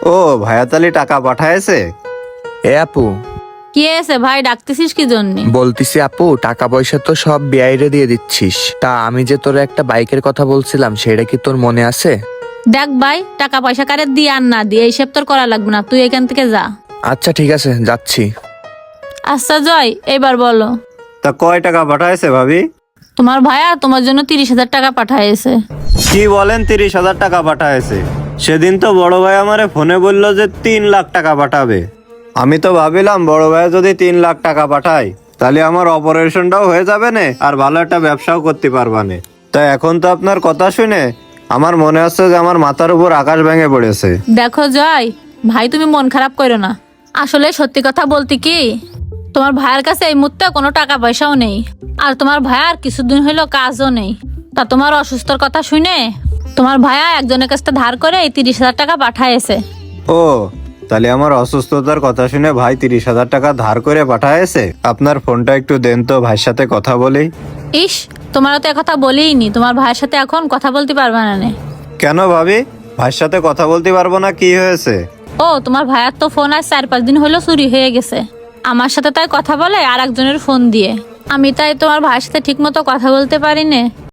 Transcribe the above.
ও ভাইয়া তালি টাকা পাঠায়েছে? এ আপু, কি হয়েছে ভাই, ডাকতেছিস কি জন্য? বলতিছি আপু, টাকা পয়সা তো সব বিআইরে দিয়ে দিচ্ছিস, তা আমি যে তোর একটা বাইকের কথা বলছিলাম সেটা কি তোর মনে আছে? দেখ ভাই, টাকা পয়সা কারে দিয়ে আর না দিয়ে এইসব তোর করা লাগবে না, তুই এখান থেকে যা। আচ্ছা ঠিক আছে, যাচ্ছি। আচ্ছা জয়, এবার বলো। তা কয় টাকা পাঠায়েছে ভাবি? তোমার ভাইয়া তোমার জন্য 30,000 টাকা পাঠাইছে। কি বলেন, 30,000 টাকা পাঠায়েছে? সেদিন তো বড় ভাই আমারে ফোনে বললো যে 3 লাখ টাকা পাঠাবে। আমি তো ভাবিলাম বড় ভাই যদি 3 লাখ টাকা পাঠায় তাহলে আমার অপারেশনটাও হয়ে যাবে না, আর ভালো একটা ব্যবসাও করতে পারবানে। তা এখন তো আপনার কথা শুনে আমার মনে হচ্ছে যে আমার মাথার উপর আকাশ ভেঙে পড়েছে। দেখো জয় ভাই, তুমি মন খারাপ করো না। আসলে সত্যি কথা বলতে কি, তোমার ভাইয়ের কাছে এই মুহূর্তে কোনো টাকা পয়সাও নেই, আর তোমার ভাইয়ার কিছুদিন হইলো কাজও নেই। তা তোমার অসুস্থর কথা শুনে তোমার ভাইয়া একজনের কাছ থেকে ধার করে এই 30,000 টাকা পাঠাইছে। ও, তাহলে আমার অসুস্থতার কথা শুনে ভাই 30,000 টাকা ধার করে পাঠায়েছে। আপনার ফোনটা একটু দেন তো, ভাইয়ের সাথে কথা বলি। ইস, তোমারও তো কথা বলিনি, তোমার ভাইয়ের সাথে এখন কথা বলতে পারবে না নে। কেন ভাবি, ভাইয়ের সাথে কথা বলতে পারবো না? কি হয়েছে? ও, তোমার ভাইয়ার তো ফোন আজ 4-5 দিন হলো চুরি হয়ে গেছে। আমার সাথে তাই কথা বলে আর একজনের ফোন দিয়ে, আমি তাই তোমার ভাইয়ের সাথে ঠিক মতো কথা বলতে পারি নে।